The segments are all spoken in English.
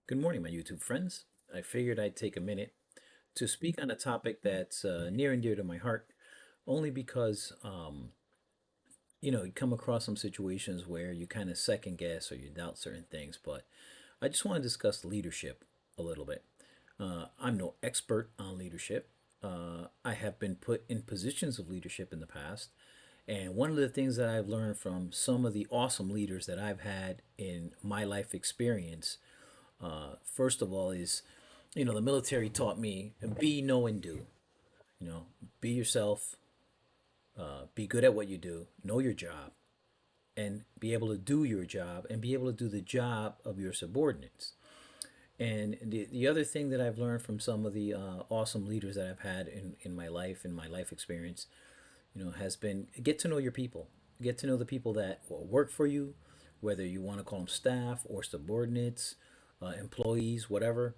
Good morning, my YouTube friends. I figured I'd take a minute to speak on a topic that's near and dear to my heart, only because, you come across some situations where you kind of second guess or you doubt certain things. But I just want to discuss leadership a little bit. I'm no expert on leadership. I have been put in positions of leadership in the past. And one of the things that I've learned from some of the awesome leaders that I've had in my life experience, first of all, is the military taught me be, know, and do. You know, be yourself, be good at what you do, know your job, and be able to do your job and be able to do the job of your subordinates. And the other thing that I've learned from some of the awesome leaders that I've had in my life experience, has been get to know your people. Get to know the people that will work for you, whether you want to call them staff or subordinates, employees, whatever.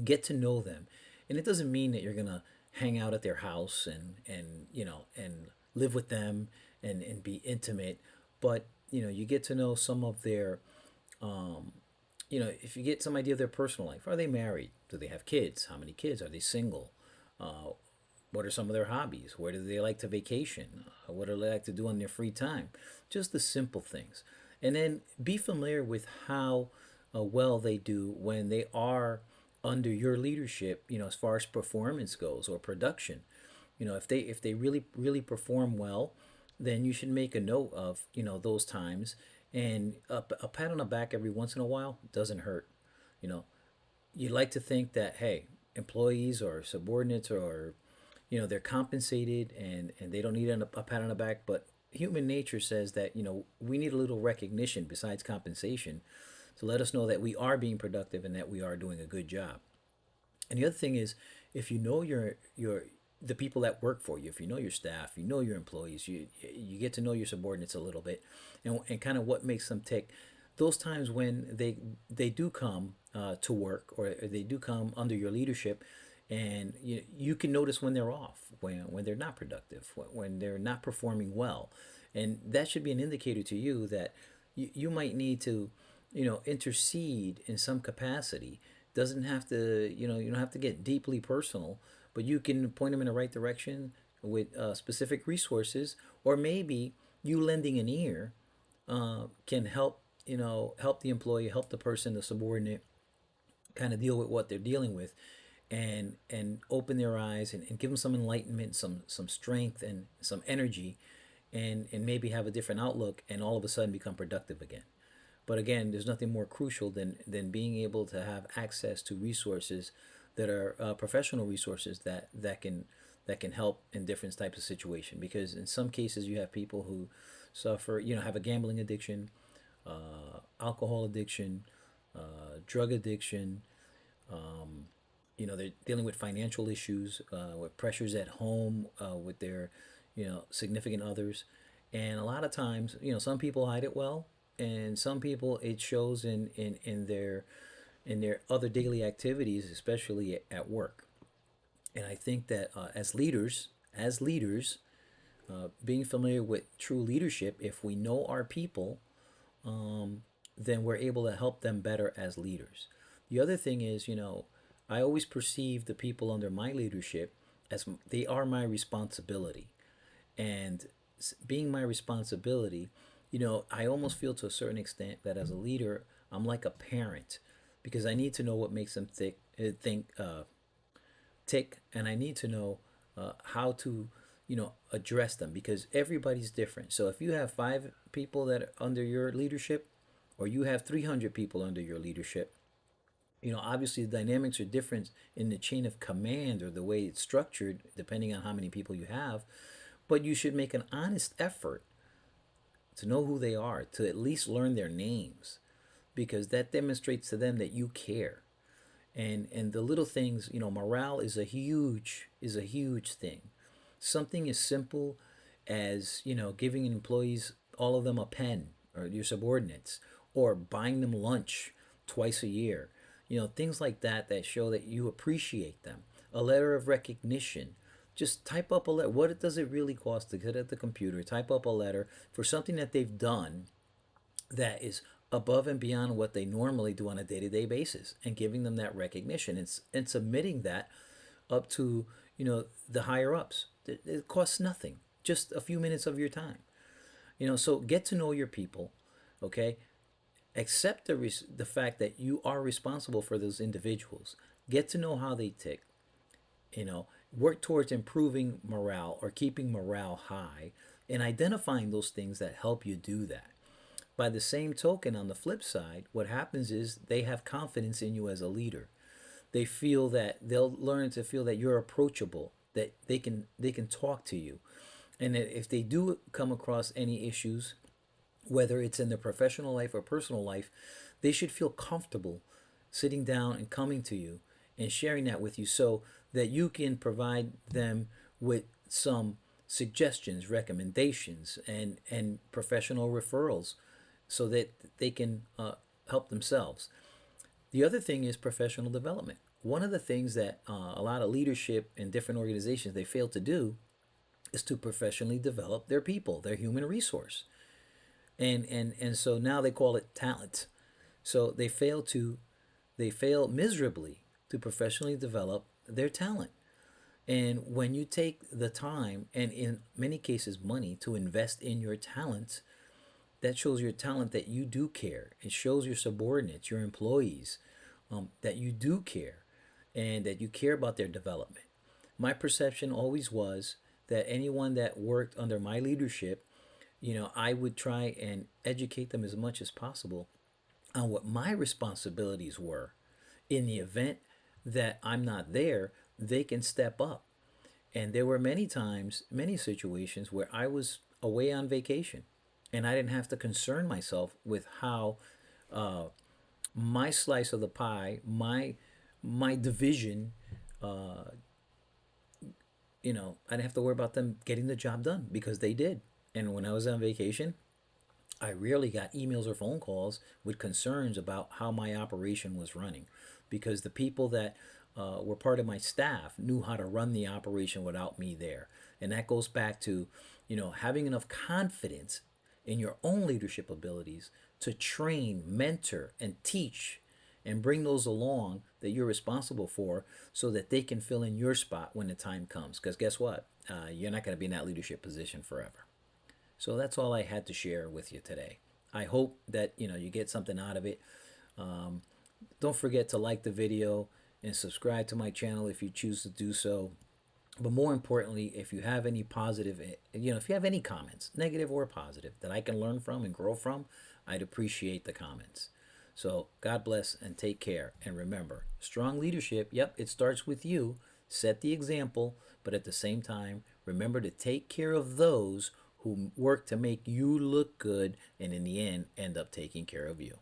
Get to know them. And it doesn't mean that you're going to hang out at their house and live with them and be intimate, but you get to know some of their if you get some idea of their personal life. Are they married? Do they have kids? How many kids? Are they single? uh, what are some of their hobbies? Where do they like to vacation? What do they like to do on their free time? Just the simple things. And then be familiar with how well they do when they are under your leadership, as far as performance goes or production. If they really perform well, then you should make a note of, those times. And a pat on the back every once in a while doesn't hurt. You know, you like to think that, hey, employees or subordinates or they're compensated and they don't need a pat on the back, but human nature says that we need a little recognition besides compensation to let us know that we are being productive and that we are doing a good job. And the other thing is, if you know your the people that work for you, if you know your staff, you know your employees, you get to know your subordinates a little bit, and kind of what makes them tick. Those times when they do come to work, or they do come under your leadership, and you can notice when they're off, when they're not productive, when they're not performing well, and that should be an indicator to you that you might need to intercede in some capacity. Doesn't have to, you don't have to get deeply personal, but you can point them in the right direction with specific resources, or maybe you lending an ear can help, help the employee, help the person, the subordinate, kind of deal with what they're dealing with, and open their eyes, and give them some enlightenment, some strength, and some energy, and maybe have a different outlook, and all of a sudden become productive again. But again, there's nothing more crucial than being able to have access to resources that are professional resources that can help in different types of situation. Because in some cases, you have people who suffer, have a gambling addiction, alcohol addiction, drug addiction. They're dealing with financial issues, with pressures at home, with their, significant others, and a lot of times, some people hide it well, and some people it shows in their other daily activities, especially at work. And I think that as leaders, being familiar with true leadership, if we know our people, then we're able to help them better as leaders. The other thing is, I always perceive the people under my leadership as they are my responsibility. And being my responsibility, I almost feel to a certain extent that as a leader, I'm like a parent, because I need to know what makes them tick, and I need to know how to, address them, because everybody's different. So if you have 5 people that are under your leadership, or you have 300 people under your leadership, obviously the dynamics are different in the chain of command or the way it's structured, depending on how many people you have. But you should make an honest effort to know who they are, to at least learn their names, because that demonstrates to them that you care. And the little things, morale is a huge thing. Something as simple as, giving employees, all of them, a pen, or your subordinates, or buying them lunch twice a year. Things like that show that you appreciate them. A letter of recognition. Just type up a letter. What does it really cost to get at the computer? Type up a letter for something that they've done that is above and beyond what they normally do on a day-to-day basis, and giving them that recognition, and submitting that up to, the higher ups. It costs nothing, just a few minutes of your time. So get to know your people, okay? Accept the fact that you are responsible for those individuals. Get to know how they tick. Work towards improving morale or keeping morale high, and identifying those things that help you do that. By the same token, on the flip side, what happens is they have confidence in you as a leader. They'll learn to feel that you're approachable, that they can talk to you, and that if they do come across any issues, whether it's in their professional life or personal life, they should feel comfortable sitting down and coming to you and sharing that with you, so that you can provide them with some suggestions, recommendations, and professional referrals, so that they can help themselves. The other thing is professional development. One of the things that a lot of leadership in different organizations they fail to do is to professionally develop their people, their human resource, and so now they call it talent. So they fail miserably to professionally develop their talent. And when you take the time, and in many cases money, to invest in your talent, that shows your talent that you do care. It shows your subordinates, your employees, that you do care, and that you care about their development. My perception always was that anyone that worked under my leadership, I would try and educate them as much as possible on what my responsibilities were. In the event that I'm not there, they can step up. And there were many times, many situations where I was away on vacation, and I didn't have to concern myself with how uh, my slice of the pie, my division, I didn't have to worry about them getting the job done, because they did. And when I was on vacation, I rarely got emails or phone calls with concerns about how my operation was running, because the people that were part of my staff knew how to run the operation without me there. And that goes back to, having enough confidence in your own leadership abilities to train, mentor, and teach, and bring those along that you're responsible for, so that they can fill in your spot when the time comes. Because guess what? You're not going to be in that leadership position forever. So that's all I had to share with you today. I hope that you get something out of it. Um, don't forget to like the video and subscribe to my channel if you choose to do so. But more importantly, if you have any positive, if you have any comments, negative or positive, that I can learn from and grow from, I'd appreciate the comments. So God bless and take care. And remember, strong leadership, yep, it starts with you. Set the example, but at the same time, remember to take care of those who work to make you look good, and in the end, end up taking care of you.